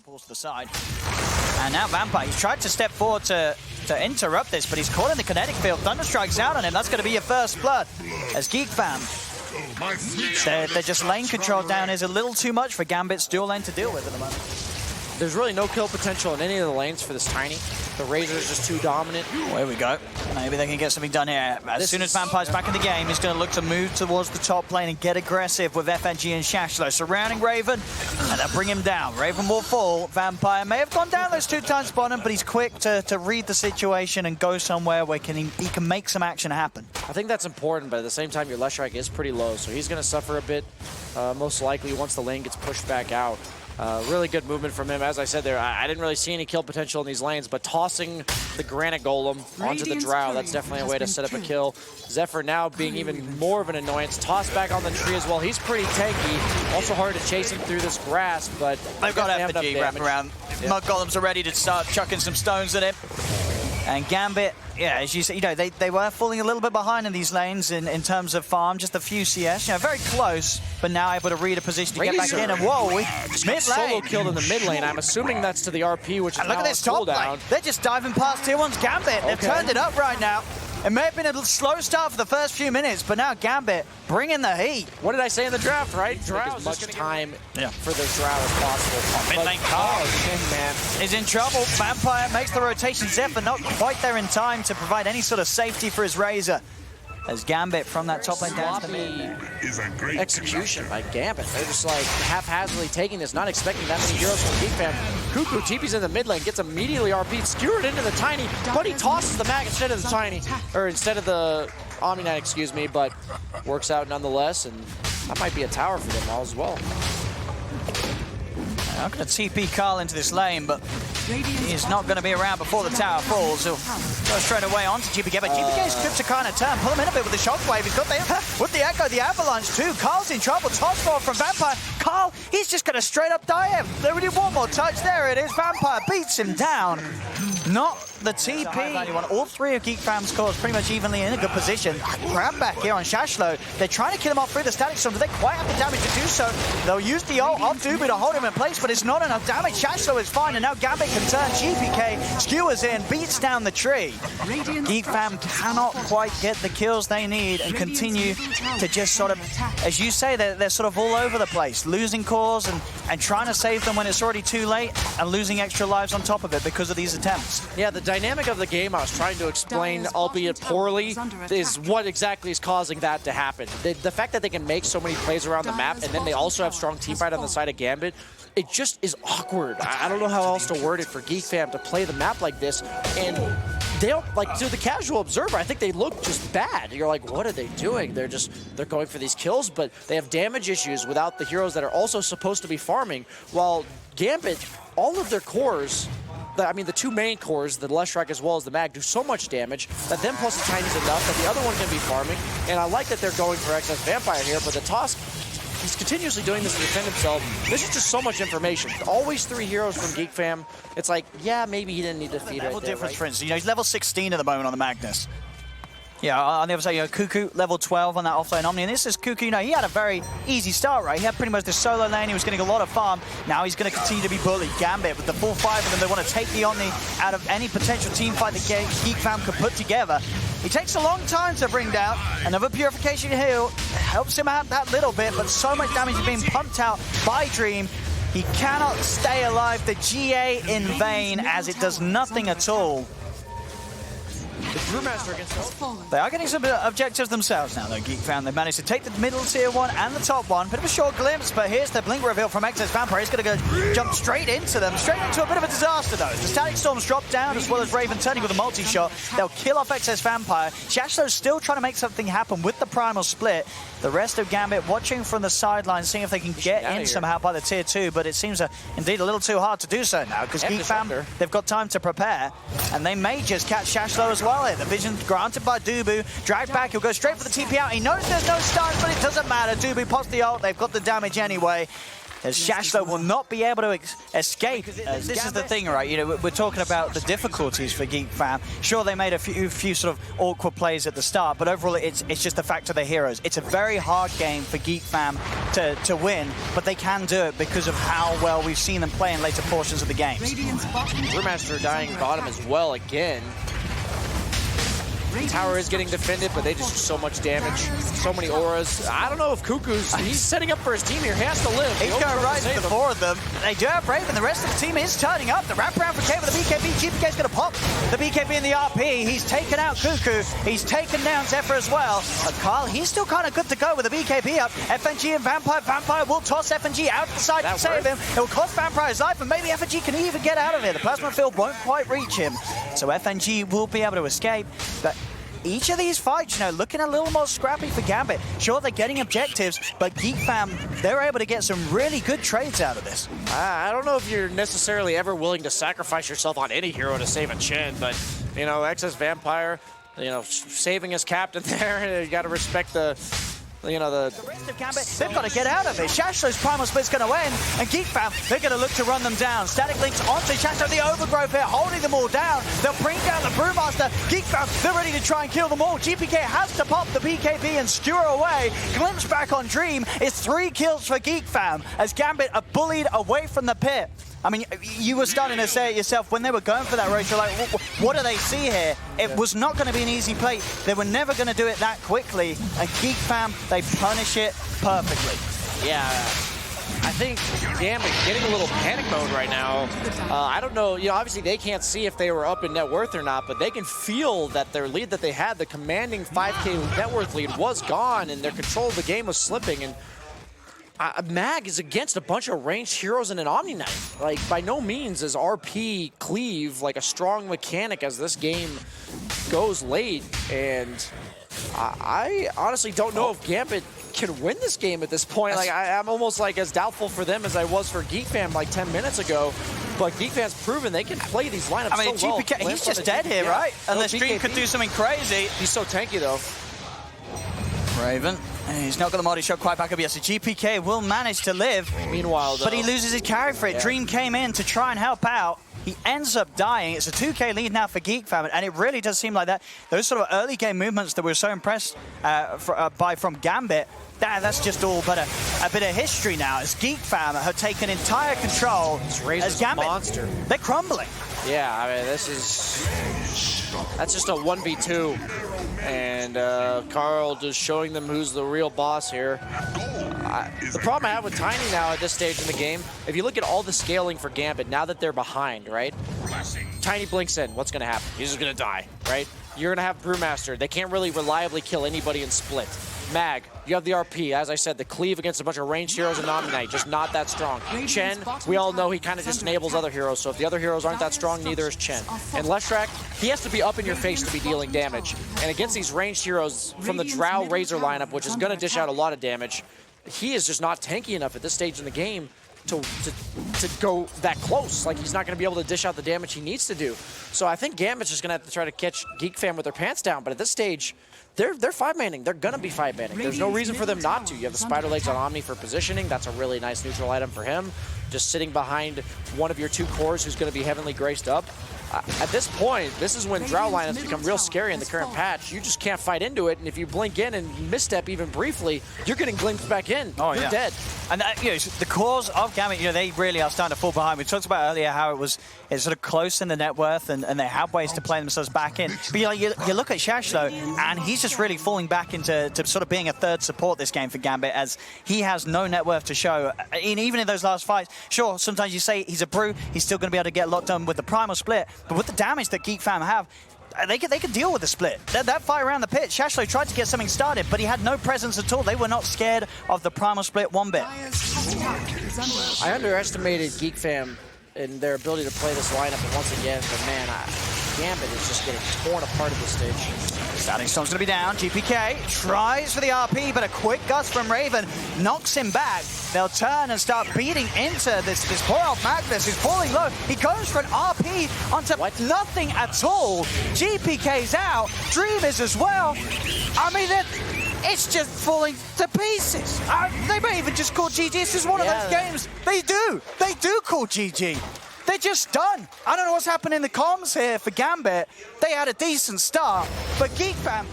pulls to the side. And now Vampire, he's tried to step forward to interrupt this, but he's caught in the kinetic field. Thunderstrike's out on him. That's going to be your first blood. As Geek Fam, they're just lane control down is a little too much for Gambit's dual lane to deal with at the moment. There's really no kill potential in any of the lanes for this Tiny. The Razor is just too dominant. Oh, here we go. Maybe they can get something done here. As soon as Vampire's back in the game, he's going to look to move towards the top lane and get aggressive with FNG and Shashlo surrounding Raven, and they'll bring him down. Raven will fall. Vampire may have gone down those 2 times bottom, but he's quick to read the situation and go somewhere where he can make some action happen. I think that's important, but at the same time, your left strike is pretty low, so he's going to suffer a bit, most likely, once the lane gets pushed back out. Really good movement from him. As I said there, I didn't really see any kill potential in these lanes, but tossing the Granite Golem onto the Drow, that's definitely a way to set up a kill. Zephyr now being even more of an annoyance. Tossed back on the tree as well. He's pretty tanky. Also hard to chase him through this grass, but they've got FNG wrapping around. Yeah. Mud Golems are ready to start chucking some stones at him. And Gambit, yeah, as you say, they were falling a little bit behind in these lanes in terms of farm, just a few CS, very close, but now able to read a position to get back in. And whoa, mid lane solo killed in the mid lane. I'm assuming that's to the RP, which is and look now at this top lane. They're just diving past tier 1's Gambit. They've turned it up right now. It may have been a slow start for the first few minutes, but now Gambit bringing the heat. What did I say in the draft, right? Drow as much time for the Drow as possible. Mid lane Carl is in trouble. Vampire makes the rotation. Zephyr not quite there in time to provide any sort of safety for his Razor. As Gambit from that top lane down to mid. Execution by Gambit. They're just like haphazardly taking this, not expecting that many heroes from Geek Fam. Cuckoo TP's in the mid lane, gets immediately RP'd, skewered into the Tiny, but he tosses the mag instead of the Tiny, or instead of the Omni Knight, excuse me, but works out nonetheless, and that might be a tower for them all as well. I'm going to TP Carl into this lane, but he's not going to be around before the tower falls. He'll go straight away onto GPK, but GPK's script to kind of turn, pull him in a bit with the shockwave. He's got with the Echo, the Avalanche too. Carl's in trouble, toss ball from Vampire. Carl, he's just going to straight up die him. There we do one more touch, there it is. Vampire beats him down. Not the TP. All 3 of Geek Fam's cores pretty much evenly in a good position. Grab back here on Shashlo. They're trying to kill him off through the static storm. Do they quite have the damage to do so? They'll use the ult of Doobie to hold him in place, but it's not enough damage. Shashlo is fine, and now Gambit can turn. GPK skewers in, beats down the tree. Geek Fam cannot quite get the kills they need and continue to just sort of, as you say, they're sort of all over the place, losing cores and trying to save them when it's already too late and losing extra lives on top of it because of these attempts. Yeah, the dynamic of the game I was trying to explain, albeit poorly, is what exactly is causing that to happen. The fact that they can make so many plays around the map, and then they also have strong teamfight on the side of Gambit, it just is awkward. I don't know how else to word it for Geek Fam to play the map like this, and they don't, like, to the casual observer, I think they look just bad. You're like, what are they doing? They're going for these kills, but they have damage issues without the heroes that are also supposed to be farming, while Gambit, all of their cores, the 2 main cores, the left strike as well as the mag, do so much damage that them plus the Tiny's enough that the other one can be farming. And I like that they're going for excess Vampire here, but the Tosk, he's continuously doing this to defend himself. This is just so much information. Always 3 heroes from Geek Fam. It's like, yeah, maybe he didn't need to feed level right there, difference, right? for instance. He's level 16 at the moment on the Magnus. Yeah, on the other side, Cuckoo, level 12 on that offlane Omni. And this is Cuckoo, he had a very easy start, right? He had pretty much this solo lane. He was getting a lot of farm. Now he's going to continue to be bullied. Gambit, with the full 5 of them, they want to take the Omni out of any potential team fight that Geek Fam could put together. He takes a long time to bring down. Another Purification heal helps him out that little bit, but so much damage is being pumped out by Dream. He cannot stay alive. The GA in vain, as it does nothing at all. The Brewmaster against us. They are getting some objectives themselves now, though, Geek Fam. They've managed to take the middle tier 1 and the top one. Bit of a short glimpse, but here's the blink reveal from Excess Vampire. He's going to go jump straight into them. Straight into a bit of a disaster, though. The Static Storms drop down, as well as Raven turning with a multi-shot. They'll kill off Excess Vampire. Shashlo's still trying to make something happen with the Primal Split. The rest of Gambit watching from the sidelines, seeing if they can get in somehow by the tier 2, but it seems indeed a little too hard to do so now, because Geek Fam, they've got time to prepare, and they may just catch Shashlo as well here. The vision granted by Dubu, dragged back, he'll go straight for the TP out. He knows there's no stun, but it doesn't matter. Dubu pops the ult, they've got the damage anyway. as Shashlo will not be able to escape. This is the thing, right? You know, we're talking about the difficulties for Geek Fam. Sure, they made a few sort of awkward plays at the start, but overall, it's just the fact of the heroes. It's a very hard game for Geek Fam to win, but they can do it because of how well we've seen them play in later portions of the game. Brewmaster dying bottom as well again. Tower is getting defended, but they just do so much damage. So many auras. I don't know if he's setting up for his team here. He has to live. He's going right to the four of them. They do have Raven. The rest of the team is turning up. The wraparound for K with the BKB. GPK's going to pop the BKB in the RP. He's taken out Cuckoo. He's taken down Zephyr as well. But Carl, he's still kind of good to go with the BKB up. FNG and Vampire. Vampire will toss FNG out the side to save him. It will cost Vampire his life, and maybe FNG can even get out of here. The plasma field won't quite reach him. So FNG will be able to escape. But each of these fights, you know, looking a little more scrappy for Gambit. Sure, they're getting objectives, but Geek Fam, they're able to get some really good trades out of this. I don't know if you're necessarily ever willing to sacrifice yourself on any hero to save a Chen, but, you know, Excess Vampire, you know, saving his captain there, you got to respect the rest of Gambit, they've got to get out of it. Shashlo's Primal Split's going to win, and Geek Fam, they're going to look to run them down. Static Links onto Shashlo, the Overgrowth here, holding them all down. They'll bring down the Brewmaster. Geek Fam, they're ready to try and kill them all. GPK has to pop the BKB and skewer away. Glimpse back on Dream. It's 3 kills for Geek Fam, as Gambit are bullied away from the pit. I mean, you were starting to say it yourself when they were going for that race. You're like, what do they see here? It was not going to be an easy play. They were never going to do it that quickly. And Geek Fam, they punish it perfectly. Yeah, I think Gambit getting a little panic mode right now. I don't know, you know, obviously they can't see if they were up in net worth or not, but they can feel that their lead that they had, the commanding 5K net worth lead, was gone, and their control of the game was slipping. And Mag is against a bunch of ranged heroes and an Omni Knight. Like, by no means is RP cleave like a strong mechanic as this game goes late. And I honestly don't know if Gambit can win this game at this point. Like, I'm almost like as doubtful for them as I was for Geek Fam like 10 minutes ago. But Geek Fam's proven they can play these lineups I mean, so well. GPK, he's just dead here, right? Unless Dream could do something crazy. He's so tanky, though. Raven. He's not got the Moldy shot quite back up yet, so GPK will manage to live. Meanwhile, though, but he loses his carry for it. Yeah. Dream came in to try and help out. He ends up dying. It's a 2K lead now for Geek Fam, and it really does seem like that. Those sort of early game movements that we were so impressed from Gambit, that's just all but a bit of history now, as Geek Fam have taken entire control. As Gambit, monster. They're crumbling. Yeah, I mean, that's just a 1v2. And Carl just showing them who's the real boss here. The problem I have with Tiny now at this stage in the game, if you look at all the scaling for Gambit, now that they're behind, right? Tiny blinks in, what's gonna happen? He's just gonna die, right? You're gonna have Brewmaster. They can't really reliably kill anybody in split. Mag, you have the RP, as I said, the cleave against a bunch of ranged heroes and Omni Knight, just not that strong. Chen, we all know he kind of just enables other heroes, so if the other heroes aren't that strong, neither is Chen. And Leshrac, he has to be up in your face to be dealing damage. And against these ranged heroes from the Drow Razor lineup, which is going to dish out a lot of damage, he is just not tanky enough at this stage in the game to go that close. Like, he's not going to be able to dish out the damage he needs to do. So I think Gambit's just going to have to try to catch Geek Fam with their pants down, but at this stage, they're 5-manning. They're going to be 5-manning. There's no reason for them not to. You have the Spider Legs on Omni for positioning. That's a really nice neutral item for him. Just sitting behind one of your 2 cores who's going to be heavenly graced up. At this point, this is when Drow lineups become real scary in the current patch. You just can't fight into it, and if you blink in and misstep even briefly, you're getting glimpsed back in. Oh, you're dead. And you know, the cores of Gambit, you know, they really are starting to fall behind. We talked about earlier how it's sort of close in the net worth, and they have ways to play themselves back in. But you look at Shashlo, and he's just really falling back into sort of being a third support this game for Gambit, as he has no net worth to show. Even in those last fights, sure, sometimes you say he's a brew, he's still going to be able to get a lot done with the Primal Split, but with the damage that Geek Fam have, they could deal with the split. That fight around the pit, Shashlo tried to get something started, but he had no presence at all. They were not scared of the Primal Split one bit. I underestimated Geek Fam in their ability to play this lineup, and once again, but man, Gambit is just getting torn apart at this stage. Standing Storm's going to be down. GPK tries for the RP, but a quick gust from Raven knocks him back. They'll turn and start beating into this poor old Magnus who's falling low. He goes for an RP onto nothing at all. GPK's out. Dream is as well. I mean, it's just falling to pieces. They may even just call GG. This is one of those games. They do call GG. They're just done. I don't know what's happened in the comms here for Gambit. They had a decent start, but Geek Fam